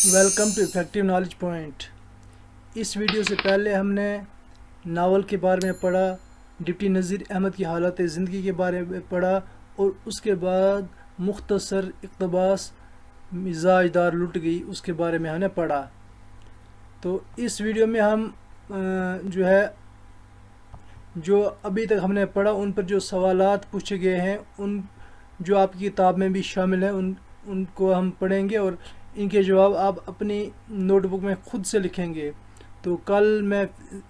Welcome to effective knowledge point. इस video से पहले हमने नावल के बारे में पढ़ा, डिप्टी नज़ीर अहमद की हालत ज़िंदगी के बारे में पढ़ा और उसके बाद मुख्तसर इक़्तिबास मिजाजदार लुट गई उसके बारे में हमने पढ़ा। तो इस वीडियो में हम जो अभी तक हमने पढ़ा उन पर जो सवालात पूछे गए हैं, उन जो आपकी किताब में भी शामिल हैं, उनको हम पढ़ेंगे और इनके जवाब आप अपनी नोटबुक में खुद से लिखेंगे। तो कल मैं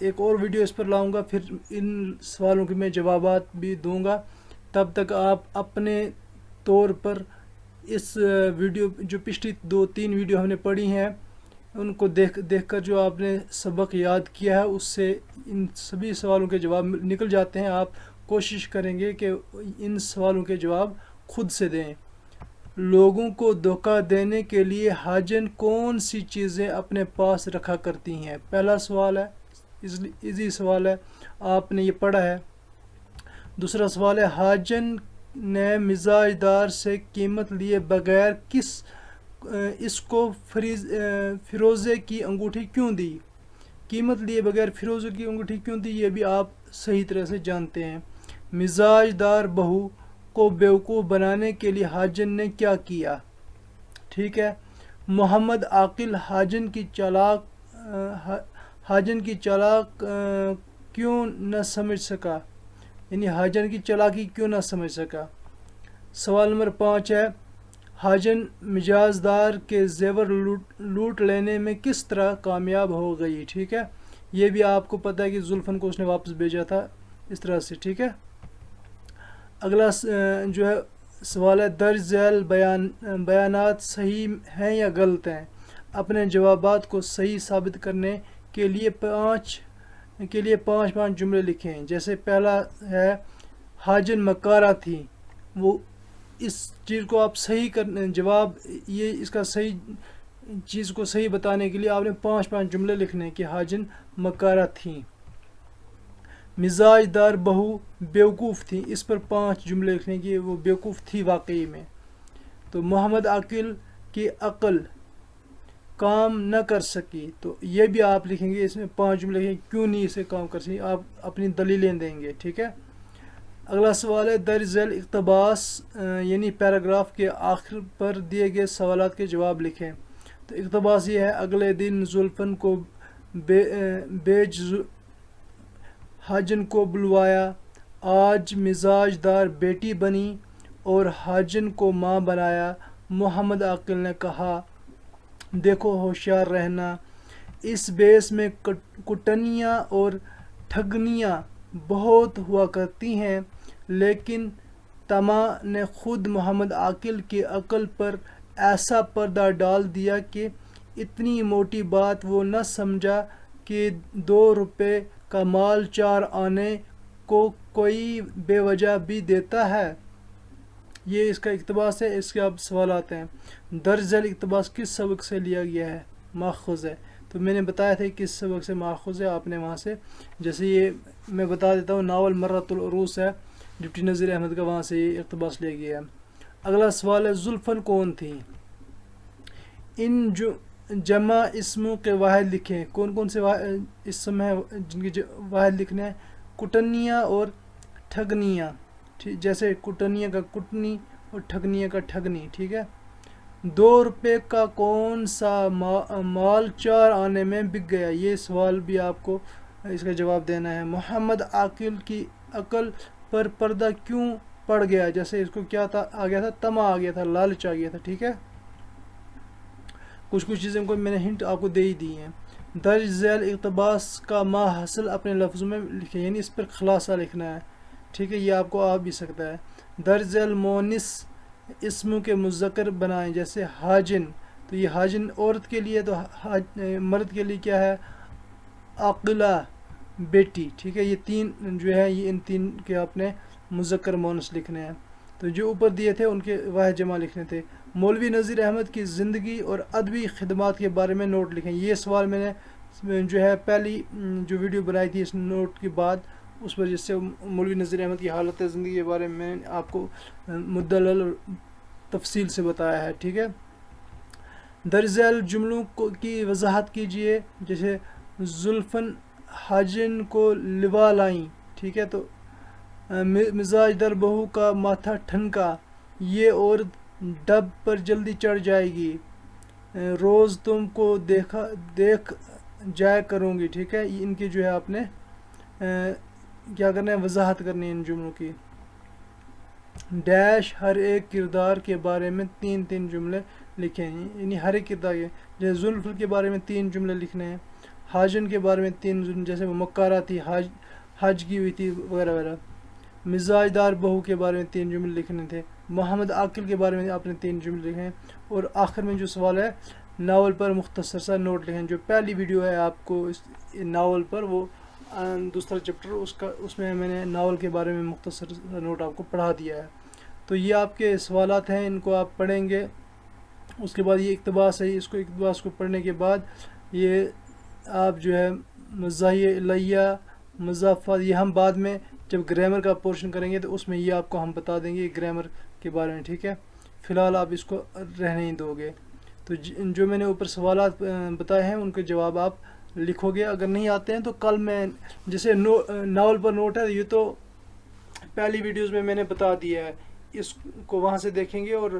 एक और वीडियो इस पर लाऊंगा, फिर इन सवालों के मैं जवाबात भी दूंगा। तब तक आप अपने तौर पर इस वीडियो जो पिछली 2-3 वीडियो हमने पढ़ी हैं उनको देखकर जो आपने सबक याद किया है उससे इन सभी सवालों के जवाब निकल जाते हैं। आप कोशिश करेंगे कि इन सवालों के जवाब खुद से दें। लोगों को धोखा देने के लिए हाजन कौन सी चीज़ें अपने पास रखा करती हैं? पहला सवाल है, इजी सवाल है, आपने ये पढ़ा है। दूसरा सवाल है, हाजन ने मिजाजदार से कीमत लिए बगैर इसको फिरोज़े की अंगूठी क्यों दी? कीमत लिए बगैर फिरोज़े की अंगूठी क्यों दी, ये भी आप सही तरह से जानते हैं। मिजाजदार बहू को बेवकूफ़ बनाने के लिए हाजन ने क्या किया? ठीक है। मोहम्मद आकिल हाजन की चालाक क्यों न समझ सका, यानी हाजन की चालाकी क्यों न समझ सका। सवाल नंबर 5 है, हाजन मिजाजदार के जेवर लूट लेने में किस तरह कामयाब हो गई? ठीक है, ये भी आपको पता है कि जुल्फन को उसने वापस भेजा था इस तरह से। ठीक है। अगला सवाल है, दर्ज झैल बयानात सही हैं या गलत हैं? अपने जवाबात को सही साबित करने के लिए पाँच जुमले लिखें। जैसे पहला है, हाजन मकारा थी। वो इस चीज़ को आप सही करने इसका सही चीज़ को सही बताने के लिए आपने 5 जुमले लिखने कि हाजन मकारा थी। मिजाजदार बहू बेवकूफ़ थी, इस पर 5 जुमले लिखने की वो बेवकूफ़ थी वाकई में। तो मोहम्मद आकिल की अक्ल काम न कर सकी, तो ये भी आप लिखेंगे, इसमें 5 जुमले लिखेंगे क्यों नहीं इसे काम कर सकी, आप अपनी दलीलें देंगे। ठीक है। अगला सवाल है, दर्ज झैल इक़्तिबास यानी पैराग्राफ के आखिर पर दिए गए सवालात के जवाब लिखें। तो इक़्तिबास ये है, अगले दिन जुल्फन को हाजन को बुलवाया, आज मिजाजदार बेटी बनी और हाजन को माँ बनाया। मोहम्मद आकिल ने कहा, देखो होशियार रहना, इस बेस में कुटनियाँ और ठगनियाँ बहुत हुआ करती हैं, लेकिन तमा ने खुद मोहम्मद आकिल की अक्ल पर ऐसा पर्दा डाल दिया कि इतनी मोटी बात वो न समझा कि 2 रुपये का माल 4 आने को कोई बेवजह भी देता है। ये इसका इक़्तिबास है। इसके अब सवाल आते हैं, दर्ज झैल इक़्तिबास किस सबक से लिया गया है, माख़ूज़ है? तो मैंने बताया था किस सबक से माख़ूज़ है, आपने वहाँ से, जैसे ये मैं बता देता हूँ, नावल मर्रतुल उरूस है डिप्टी नज़ीर अहमद का, वहाँ से ये इक़्तिबास लिया गया है। अगला सवाल है, जुल्फन कौन थी? इन जो जमा इसमों के वाहिद लिखें। कौन कौन से इसम हैं जिनके वाहिद लिखने हैं? कुटनियाँ और ठगनियाँ। ठीक, जैसे कुटनियाँ का कुटनी और ठगनियाँ का ठगनी। ठीक है। 2 रुपये का कौन सा माल 4 आने में बिक गया? ये सवाल भी आपको इसका जवाब देना है। मोहम्मद आकिल की अक्ल पर पर्दा क्यों पड़ गया? जैसे इसको क्या था, आ गया था, तमा आ गया था, लालच आ गया था। ठीक है। कुछ चीज़ें को मैंने हिंट आपको दे ही दी हैं। दर्ज झैल इक़्तिबास का मा हासिल अपने लफ्ज़ों में लिखें, यानी इस पर खुलासा लिखना है। ठीक है, ये आपको आ भी सकता है। दर्ज झैल मोनिस इसमों के मुज़क्कर बनाएं, जैसे हाजिन, तो ये हाजिन औरत के लिए, तो मर्द के लिए क्या है? आकिला, बेटी। ठीक है, ये 3 जो है, ये इन 3 के आपने मुज़क्कर मोनिस लिखने हैं। तो जो ऊपर दिए थे उनके वाहिद जमा लिखने थे। मौलवी नज़ीर अहमद की ज़िंदगी और अदबी खिदमात के बारे में नोट लिखें। ये सवाल मैंने जो है पहली जो वीडियो बनाई थी इस नोट के बाद, उस पर जिससे मौलवी नज़ीर अहमद की हालत ज़िंदगी के बारे में आपको मुद्दल तफसील से बताया है। ठीक है। درج ذیل جملوں کی وضاحت کیجیے، جیسے زلفن حاجن کو لوا لائیں، ٹھیک ہے، تو مزاج در بہو کا ماتھا ٹھنکا، یہ عورت ڈب پر جلدی چڑھ جائے گی، روز تم کو دیکھ جایا کروں گی، ٹھیک ہے، ان کی جو ہے آپ نے کیا کرنا ہے، وضاحت کرنی ہے ان جملوں کی۔ ڈیش ہر ایک کردار کے بارے میں 3 جملے لکھیں، یعنی ہر ایک کردار کے، جیسے زلفل کے بارے میں 3 جملے لکھنے ہیں، حاجن کے بارے میں 3 جملے، جیسے وہ مکارہ تھی، حج کی ہوئی تھی وغیرہ وغیرہ۔ مزاج دار بہو کے بارے میں 3 جملے لکھنے تھے، محمد عاقل کے بارے میں آپ نے 3 جملے لکھے ہیں، اور آخر میں جو سوال ہے ناول پر مختصر سا نوٹ لکھیں۔ جو پہلی ویڈیو ہے آپ کو اس ناول پر، وہ دوسرا چیپٹر، اس میں نے ناول کے بارے میں مختصر سا نوٹ آپ کو پڑھا دیا ہے۔ تو یہ آپ کے سوالات ہیں، ان کو آپ پڑھیں گے۔ اس کے بعد یہ اقتباس ہے، اس کو اقتباس کو پڑھنے کے بعد یہ آپ جو ہے مزاحیہ الیہ، مضافات، یہ ہم بعد میں جب گرامر کا پورشن کریں گے تو اس میں یہ آپ کو ہم بتا دیں گے گرامر کے بارے میں، ٹھیک ہے۔ فی الحال آپ اس کو رہنے ہی دو گے۔ تو جو میں نے اوپر سوالات بتائے ہیں ان کے جواب آپ لکھو گے۔ اگر نہیں آتے ہیں تو کل میں، جیسے ناول پر نوٹ ہے، یہ تو پہلی ویڈیوز میں نے بتا دیا ہے، اس کو وہاں سے دیکھیں گے، اور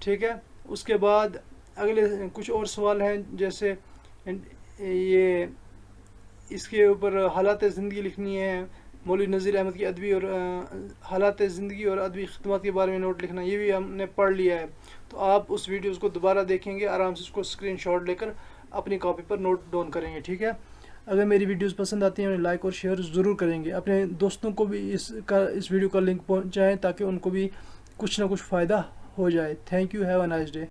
ٹھیک ہے۔ اس کے بعد اگلے کچھ اور سوال ہیں، جیسے یہ اس کے اوپر حالات زندگی لکھنی ہے، مولوی نذیر احمد کی ادبی اور حالات زندگی اور ادبی خدمات کے بارے میں نوٹ لکھنا، یہ بھی ہم نے پڑھ لیا ہے۔ تو آپ اس ویڈیوز کو دوبارہ دیکھیں گے، آرام سے اس کو اسکرین شاٹ لے کر اپنی کاپی پر نوٹ ڈاؤن کریں گے، ٹھیک ہے۔ اگر میری ویڈیوز پسند آتی ہیں انہیں لائک اور شیئر ضرور کریں گے، اپنے دوستوں کو بھی اس ویڈیو کا لنک پہنچائیں تاکہ ان کو بھی کچھ نہ کچھ فائدہ ہو جائے۔ Thank you, have a nice day.